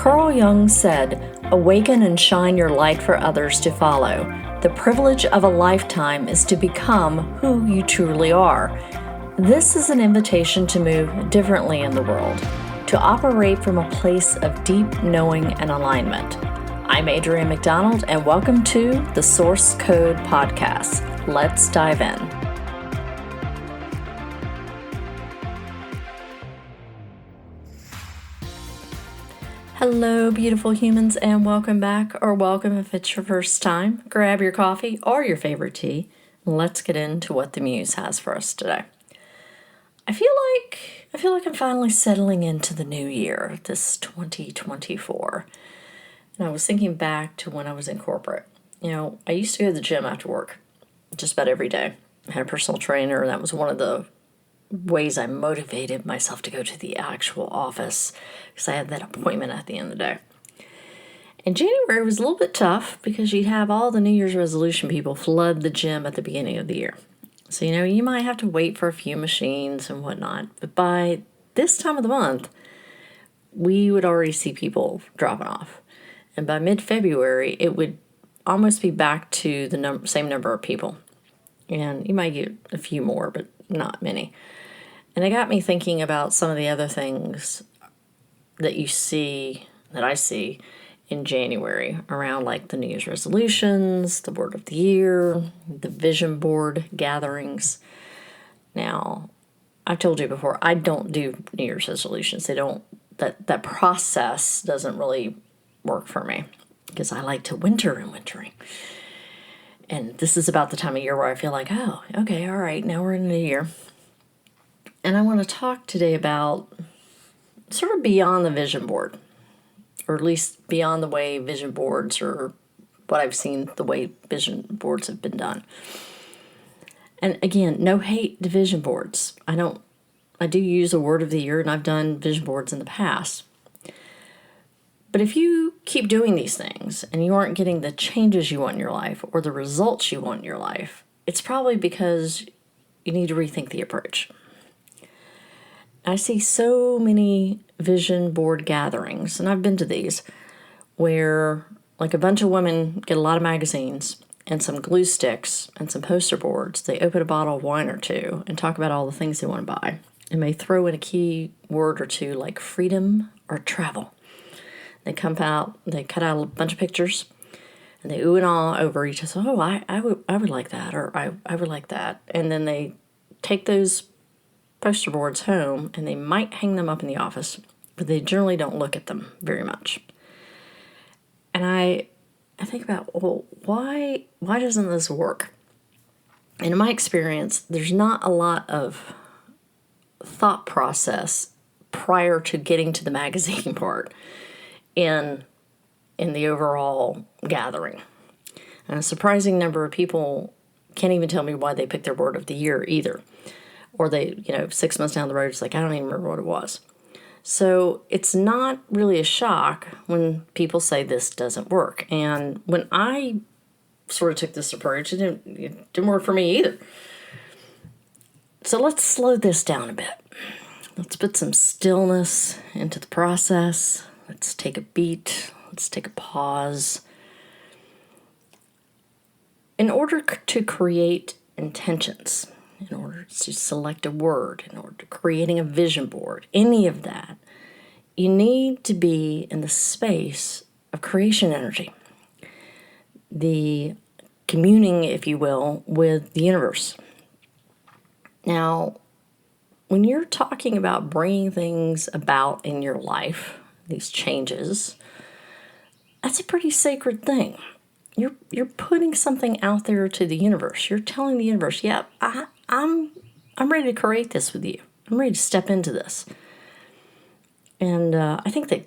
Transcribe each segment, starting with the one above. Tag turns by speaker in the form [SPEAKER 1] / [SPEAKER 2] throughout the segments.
[SPEAKER 1] Carl Jung said, "Awaken and shine your light for others to follow. The privilege of a lifetime is to become who you truly are." This is an invitation to move differently in the world, to operate from a place of deep knowing and alignment. I'm Adrienne McDonald, and welcome to the Source Code Podcast. Let's dive in. Hello, beautiful humans, and welcome back, or welcome if it's your first time. Grab your coffee or your favorite tea, and let's get into what the Muse has for us today. I feel like I'm finally settling into the new year, this 2024. And I was thinking back to when I was in corporate. I used to go to the gym after work just about every day. I had a personal trainer, and that was one of the ways I motivated myself to go to the actual office because I had that appointment at the end of the day. And January was a little bit tough because you'd have all the New Year's resolution people flood the gym at the beginning of the year. So, you might have to wait for a few machines and whatnot. But by this time of the month, we would already see people dropping off. And by mid-February, it would almost be back to the same number of people. And you might get a few more, but not many. And it got me thinking about some of the other things that I see in January around like the New Year's resolutions, the word of the year, the vision board gatherings. Now, I've told you before, I don't do New Year's resolutions. That process doesn't really work for me because I like to winter and wintering. And this is about the time of year where I feel like, oh, okay, all right, now we're in the new year. And I want to talk today about sort of beyond the vision board, or at least beyond the way vision boards, or what I've seen the way vision boards have been done. And again, no hate to vision boards. I do use a word of the year, and I've done vision boards in the past. But if you keep doing these things and you aren't getting the changes you want in your life or the results you want in your life, it's probably because you need to rethink the approach. I see so many vision board gatherings, and I've been to these, where like a bunch of women get a lot of magazines and some glue sticks and some poster boards. They open a bottle of wine or two and talk about all the things they want to buy. And may throw in a key word or two like freedom or travel. They cut out a bunch of pictures, and they ooh and ah over each other. Oh, I would like that, or I would like that. And then they take those poster boards home, and they might hang them up in the office, but they generally don't look at them very much. And I think about, well, why doesn't this work? And in my experience, there's not a lot of thought process prior to getting to the magazine part in the overall gathering. And a surprising number of people can't even tell me why they picked their word of the year either. Or they, 6 months down the road, it's like, I don't even remember what it was. So it's not really a shock when people say this doesn't work. And when I sort of took this approach, it didn't work for me either. So let's slow this down a bit. Let's put some stillness into the process. Let's take a beat. Let's take a pause. In order to create intentions, in order to select a word, in order to creating a vision board, any of that, you need to be in the space of creation energy. The communing, if you will, with the universe. Now, when you're talking about bringing things about in your life, these changes, that's a pretty sacred thing. You're putting something out there to the universe. You're telling the universe, yeah, I'm ready to create this with you. I'm ready to step into this. And I think that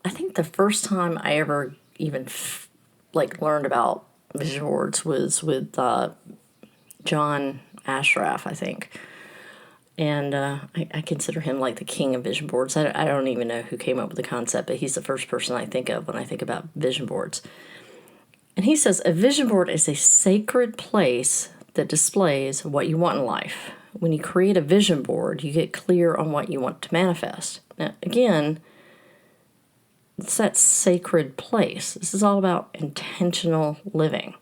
[SPEAKER 1] I think the first time I ever even learned about vision boards was with John Ashraf, I think. And I consider him like the king of vision boards. I don't even know who came up with the concept, but he's the first person I think of when I think about vision boards. And he says, a vision board is a sacred place that displays what you want in life. When you create a vision board, you get clear on what you want to manifest. Now, again, it's that sacred place. This is all about intentional living.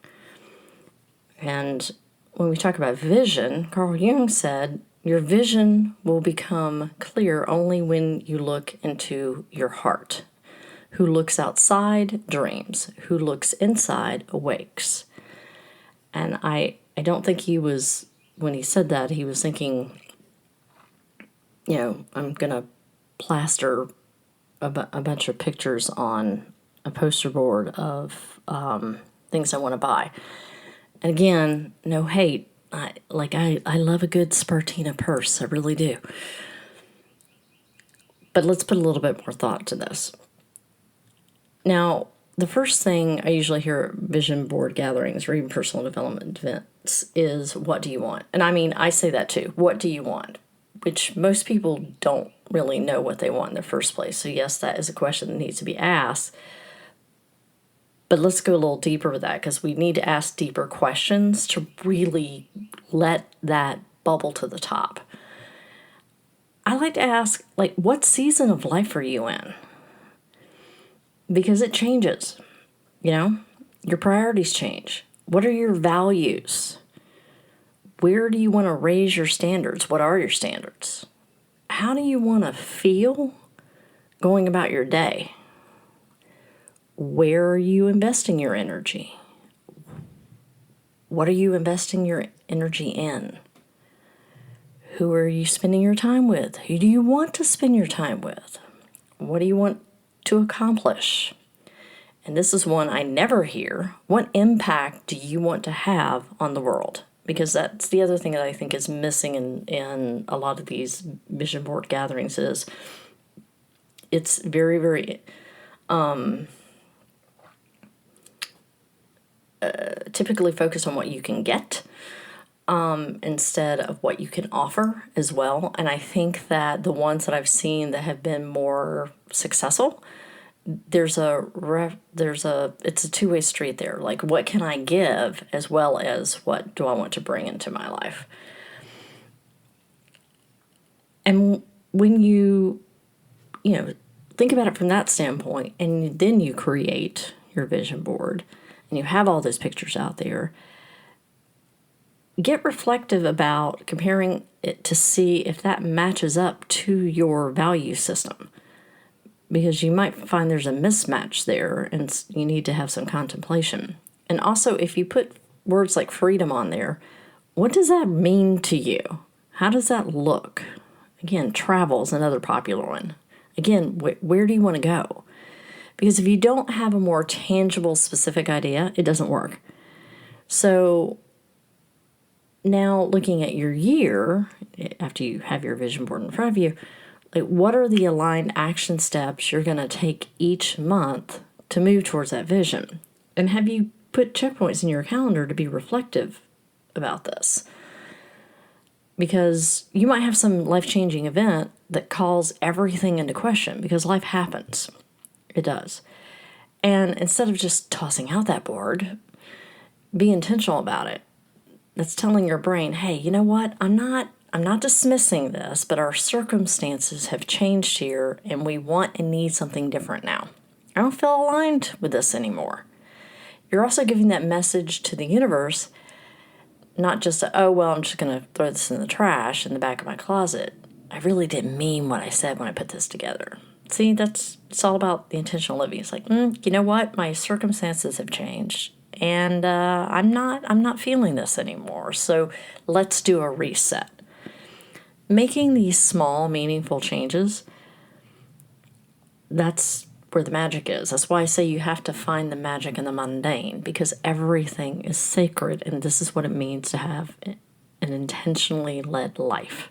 [SPEAKER 1] And when we talk about vision, Carl Jung said, your vision will become clear only when you look into your heart. Who looks outside dreams. Who looks inside awakes. And I don't think he was, when he said that, he was thinking, I'm going to plaster a bunch of pictures on a poster board of things I want to buy. And again, no hate. I love a good Spartina purse. I really do. But let's put a little bit more thought to this. Now, the first thing I usually hear at vision board gatherings or even personal development events is, what do you want? And I mean, I say that too. What do you want? Which most people don't really know what they want in the first place. So yes, that is a question that needs to be asked. But let's go a little deeper with that, because we need to ask deeper questions to really let that bubble to the top. I like to ask, what season of life are you in? Because it changes, your priorities change. What are your values? Where do you want to raise your standards? What are your standards? How do you want to feel going about your day? Where are you investing your energy? What are you investing your energy in? Who are you spending your time with? Who do you want to spend your time with? What do you want to accomplish? And this is one I never hear. What impact do you want to have on the world? Because that's the other thing that I think is missing in a lot of these vision board gatherings is it's very, very typically focused on what you can get instead of what you can offer as well. And I think that the ones that I've seen that have been more successful, it's a two-way street there. Like, what can I give as well as what do I want to bring into my life? And when you think about it from that standpoint, and then you create your vision board and you have all those pictures out there, get reflective about comparing it to see if that matches up to your value system. Because you might find there's a mismatch there and you need to have some contemplation. And also, if you put words like freedom on there, what does that mean to you? How does that look? Again, travel is another popular one. Again, where do you want to go? Because if you don't have a more tangible, specific idea, it doesn't work. So now looking at your year, after you have your vision board in front of you, what are the aligned action steps you're going to take each month to move towards that vision? And have you put checkpoints in your calendar to be reflective about this? Because you might have some life-changing event that calls everything into question, because life happens. It does. And instead of just tossing out that board, be intentional about it. That's telling your brain, hey, you know what? I'm not dismissing this, but our circumstances have changed here and we want and need something different now. I don't feel aligned with this anymore. You're also giving that message to the universe, not just, I'm just going to throw this in the trash in the back of my closet. I really didn't mean what I said when I put this together. See, it's all about the intentional living. It's like, you know what? My circumstances have changed. And I'm not feeling this anymore. So let's do a reset. Making these small, meaningful changes, that's where the magic is. That's why I say you have to find the magic in the mundane, because everything is sacred, and this is what it means to have an intentionally led life.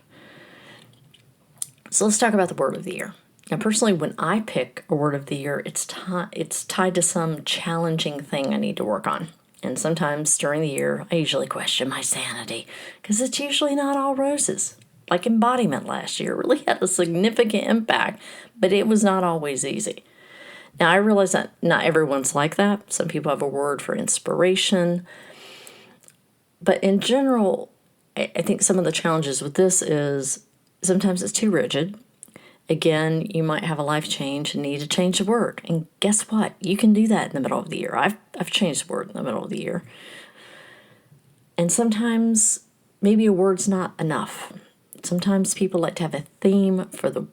[SPEAKER 1] So let's talk about the word of the year. Now, personally, when I pick a word of the year, it's tied to some challenging thing I need to work on. And sometimes during the year, I usually question my sanity, because it's usually not all roses. Like embodiment last year really had a significant impact, but it was not always easy. Now, I realize that not everyone's like that. Some people have a word for inspiration. But in general, I think some of the challenges with this is sometimes it's too rigid. Again, you might have a life change and need to change the word. And guess what? You can do that in the middle of the year. I've changed the word in the middle of the year. And sometimes maybe a word's not enough. Sometimes people like to have a theme for the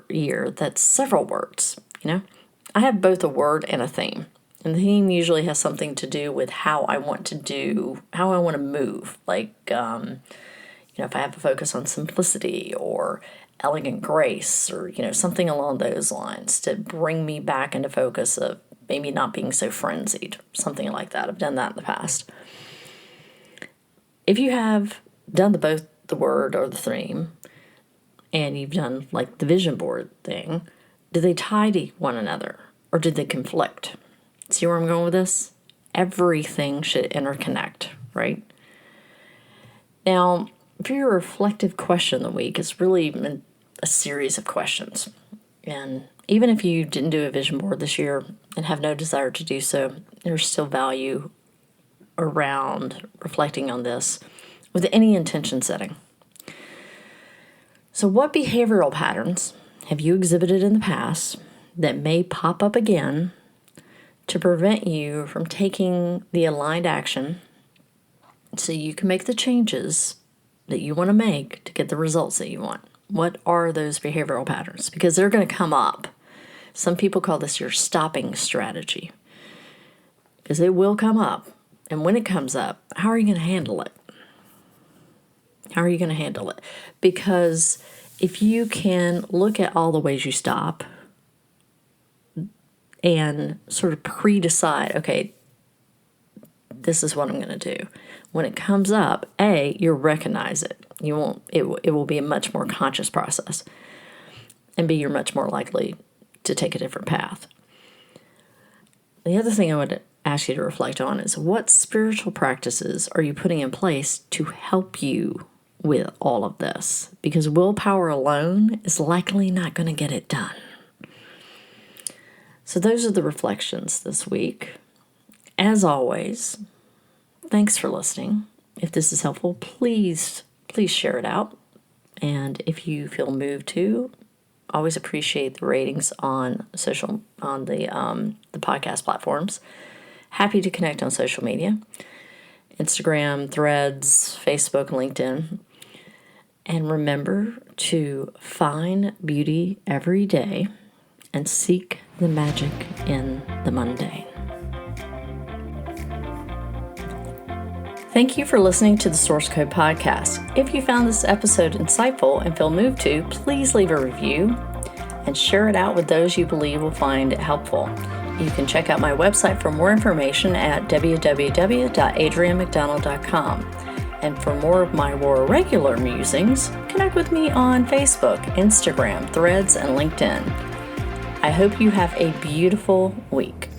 [SPEAKER 1] year that's several words, I have both a word and a theme. And the theme usually has something to do with how I want to move. Like, if I have a focus on simplicity or elegant grace or, something along those lines to bring me back into focus of maybe not being so frenzied, something like that. I've done that in the past. If you have done both the word or the theme and you've done like the vision board thing, do they tie to one another or do they conflict? See where I'm going with this? Everything should interconnect, right? Now, for your reflective question of the week, it's really a series of questions. And even if you didn't do a vision board this year and have no desire to do so, there's still value around reflecting on this with any intention setting. So what behavioral patterns have you exhibited in the past that may pop up again to prevent you from taking the aligned action so you can make the changes that you want to make to get the results that you want? What are those behavioral patterns? Because they're going to come up. Some people call this your stopping strategy, because it will come up. And when it comes up, how are you going to handle it? How are you going to handle it? Because if you can look at all the ways you stop and sort of pre-decide, okay, this is what I'm going to do. When it comes up, you'll recognize it. You won't. It will be a much more conscious process, and B, you're much more likely to take a different path. The other thing I would ask you to reflect on is, what spiritual practices are you putting in place to help you with all of this? Because willpower alone is likely not going to get it done. So those are the reflections this week. As always, thanks for listening. If this is helpful, please share it out. And if you feel moved to, always appreciate the ratings on the podcast platforms. Happy to connect on social media, Instagram, Threads, Facebook, LinkedIn. And remember to find beauty every day and seek the magic in the mundane. Thank you for listening to the Source Code Podcast. If you found this episode insightful and feel moved to, please leave a review and share it out with those you believe will find it helpful. You can check out my website for more information at www.adrianmcdonald.com. And for more of my more regular musings, connect with me on Facebook, Instagram, Threads, and LinkedIn. I hope you have a beautiful week.